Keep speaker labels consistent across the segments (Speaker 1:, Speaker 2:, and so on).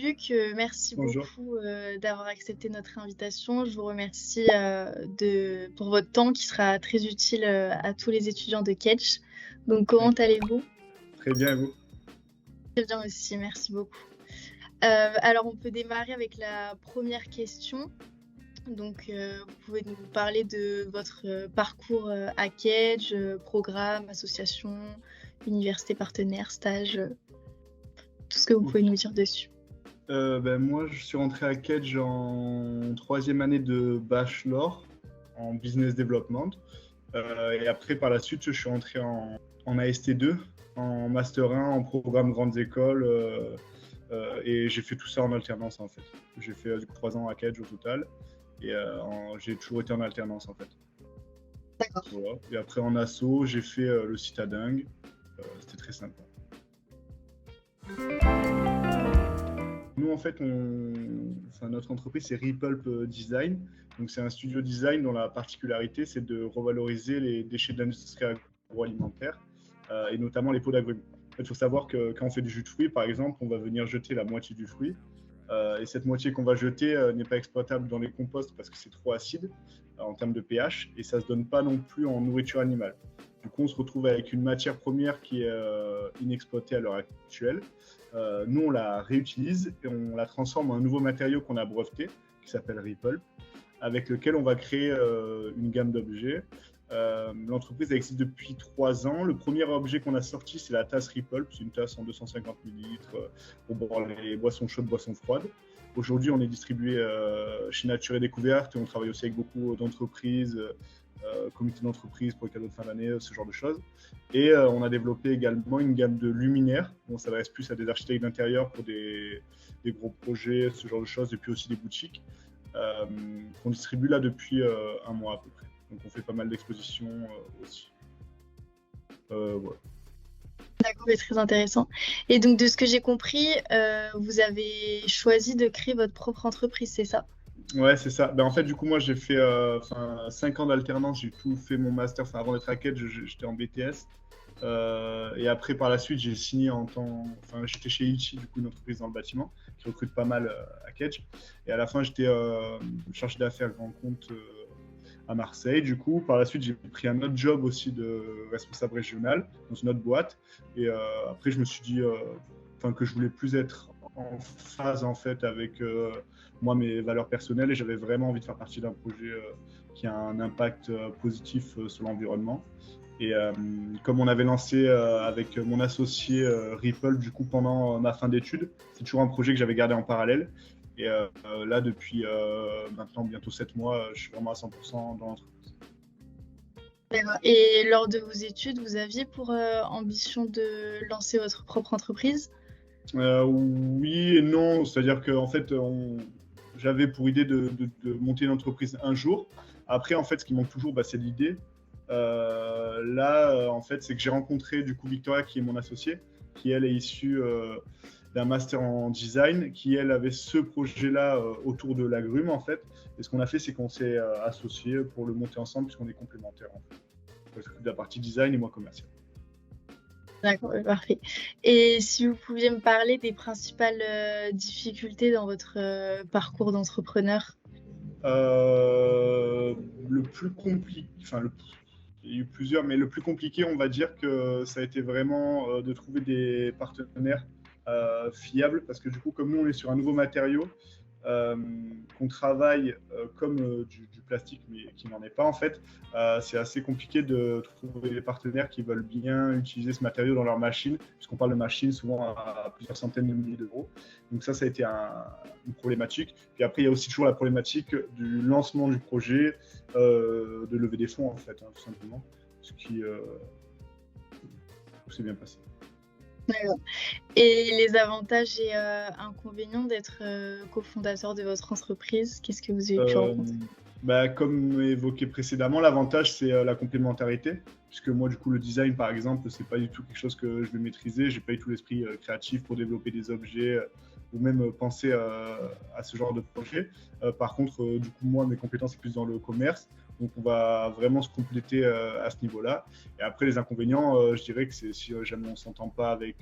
Speaker 1: Luc, merci
Speaker 2: Bonjour.
Speaker 1: beaucoup, d'avoir accepté notre invitation. Je vous remercie, pour votre temps qui sera très utile, à tous les étudiants de Kedge. Donc comment allez-vous?
Speaker 2: Très bien, et vous?
Speaker 1: Très bien aussi, merci beaucoup. Alors on peut démarrer avec la première question. Donc, vous pouvez nous parler de votre, parcours, à Kedge, programme, association, université partenaire, stage, tout ce que vous
Speaker 2: Ok.
Speaker 1: pouvez nous dire dessus.
Speaker 2: Moi, je suis rentré à Kedge en troisième année de bachelor en business development. Et après, par la suite, je suis rentré en AST2, en master 1, en programme grandes écoles. Et j'ai fait tout ça en alternance, en fait. J'ai fait du coup 3 ans à Kedge au total. Et j'ai toujours été en alternance, en fait.
Speaker 1: D'accord.
Speaker 2: Voilà. Et après, en asso, j'ai fait le Citadingue. C'était très sympa. Nous, en fait, notre entreprise, c'est Repulp Design. Donc, c'est un studio design dont la particularité, c'est de revaloriser les déchets de l'industrie agroalimentaire et notamment les pots d'agrumes. Il faut savoir que quand on fait du jus de fruits, par exemple, on va venir jeter la moitié du fruit. Et cette moitié qu'on va jeter n'est pas exploitable dans les composts parce que c'est trop acide en termes de pH et ça ne se donne pas non plus en nourriture animale. Du coup, on se retrouve avec une matière première qui est inexploitée à l'heure actuelle. Nous, on la réutilise et on la transforme en un nouveau matériau qu'on a breveté, qui s'appelle Repulp, avec lequel on va créer une gamme d'objets. L'entreprise existe depuis 3 ans. Le premier objet qu'on a sorti, c'est la tasse Repulp. C'est une tasse en 250 ml pour boire les boissons chaudes, boissons froides. Aujourd'hui, on est distribué chez Nature et Découverte et on travaille aussi avec beaucoup d'entreprises, comités d'entreprise pour les cadeaux de fin d'année, ce genre de choses. Et on a développé également une gamme de luminaires. On s'adresse plus à des architectes d'intérieur pour des gros projets, ce genre de choses, et puis aussi des boutiques qu'on distribue là depuis un mois à peu près. Donc on fait pas mal d'expositions aussi. Voilà.
Speaker 1: D'accord, c'est très intéressant. Et donc de ce que j'ai compris, vous avez choisi de créer votre propre entreprise, c'est ça?
Speaker 2: Ouais, c'est ça. En fait, du coup, moi, j'ai fait 5 ans d'alternance. J'ai tout fait mon master. Avant d'être à Kedge, j'étais en BTS. Et après, par la suite, j'ai signé en temps. J'étais chez Ichi, du coup, une entreprise dans le bâtiment qui recrute pas mal à Kedge. Et à la fin, j'étais chargé d'affaires grand compte à Marseille. Du coup, par la suite, j'ai pris un autre job aussi de responsable régional dans une autre boîte. Et après, je me suis dit que je voulais plus être en phase en fait avec moi mes valeurs personnelles et j'avais vraiment envie de faire partie d'un projet qui a un impact positif sur l'environnement. Et comme on avait lancé avec mon associé Ripple du coup pendant ma fin d'études, c'est toujours un projet que j'avais gardé en parallèle. Et là, depuis maintenant bientôt 7 mois, je suis vraiment à 100% dans l'entreprise.
Speaker 1: D'accord. Et lors de vos études, vous aviez pour ambition de lancer votre propre entreprise?
Speaker 2: Oui et non, c'est-à-dire que en fait, j'avais pour idée de monter une entreprise un jour. Après, en fait, ce qui manque toujours, c'est l'idée. Là, en fait, c'est que j'ai rencontré du coup Victoria, qui est mon associée, qui elle est issue d'un master en design, qui elle avait ce projet-là autour de l'agrume en fait. Et ce qu'on a fait, c'est qu'on s'est associés pour le monter ensemble, puisqu'on est complémentaires en fait. Parce que de la partie design et moi commercial.
Speaker 1: D'accord, parfait. Et si vous pouviez me parler des principales difficultés dans votre parcours d'entrepreneur?
Speaker 2: Le plus compliqué, il y a eu plusieurs, mais le plus compliqué, on va dire que ça a été vraiment de trouver des partenaires fiables, parce que du coup, comme nous, on est sur un nouveau matériau, euh, qu'on travaille comme du plastique, mais qui n'en est pas en fait, c'est assez compliqué de trouver des partenaires qui veulent bien utiliser ce matériau dans leur machine, puisqu'on parle de machines souvent à plusieurs centaines de milliers d'euros. Donc ça a été une problématique. Puis après, il y a aussi toujours la problématique du lancement du projet, de lever des fonds en fait, tout simplement, ce qui s'est bien passé.
Speaker 1: D'accord. Et les avantages et inconvénients d'être cofondateur de votre entreprise, qu'est-ce que vous avez pu
Speaker 2: Euh,
Speaker 1: rencontrer?
Speaker 2: Comme évoqué précédemment, l'avantage c'est la complémentarité, puisque moi du coup le design par exemple c'est pas du tout quelque chose que je vais maîtriser, j'ai pas du tout l'esprit créatif pour développer des objets ou même penser à ce genre de projet. Par contre du coup moi mes compétences c'est plus dans le commerce, Donc on va vraiment se compléter à ce niveau-là. Et après les inconvénients, je dirais que c'est si jamais on s'entend pas avec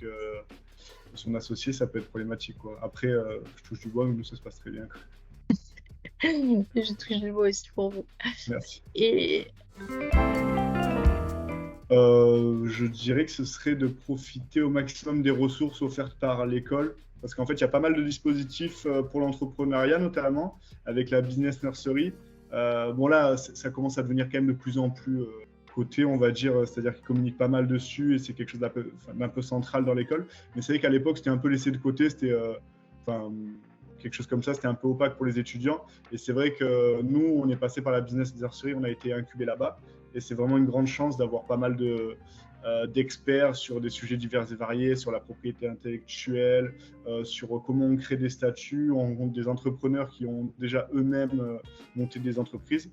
Speaker 2: son associé, ça peut être problématique, quoi. Après, je touche du bois, mais nous ça se passe très bien, quoi.
Speaker 1: Je touche du bois aussi pour vous.
Speaker 2: Merci.
Speaker 1: Et
Speaker 2: Je dirais que ce serait de profiter au maximum des ressources offertes par l'école. Parce qu'en fait, il y a pas mal de dispositifs pour l'entrepreneuriat, notamment, avec la Business Nursery. Bon, là, ça commence à devenir quand même de plus en plus coté, on va dire. C'est-à-dire qu'ils communiquent pas mal dessus et c'est quelque chose d'un peu central dans l'école. Mais c'est vrai qu'à l'époque, c'était un peu laissé de côté. C'était quelque chose comme ça, c'était un peu opaque pour les étudiants. Et c'est vrai que nous, on est passé par la Business Nursery, on a été incubé là-bas. Et c'est vraiment une grande chance d'avoir pas mal d'experts sur des sujets divers et variés, sur la propriété intellectuelle, sur comment on crée des statuts. On rencontre des entrepreneurs qui ont déjà eux-mêmes monté des entreprises.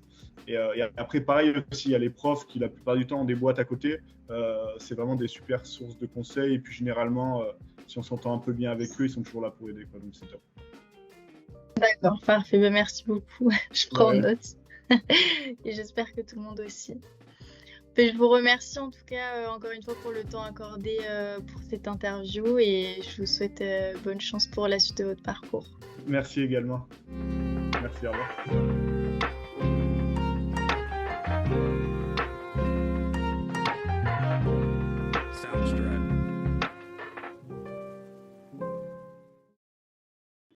Speaker 2: Et après, pareil aussi, il y a les profs qui, la plupart du temps, ont des boîtes à côté. C'est vraiment des super sources de conseils. Et puis, généralement, si on s'entend un peu bien avec eux, ils sont toujours là pour aider, quoi. Donc, c'est top.
Speaker 1: d'accord, parfait. Ben, merci beaucoup. Je prends
Speaker 2: Ouais.
Speaker 1: note. Et j'espère que tout le monde aussi. Ben, je vous remercie en tout cas encore une fois pour le temps accordé pour cette interview et je vous souhaite bonne chance pour la suite de votre parcours.
Speaker 2: Merci également. Merci, au revoir.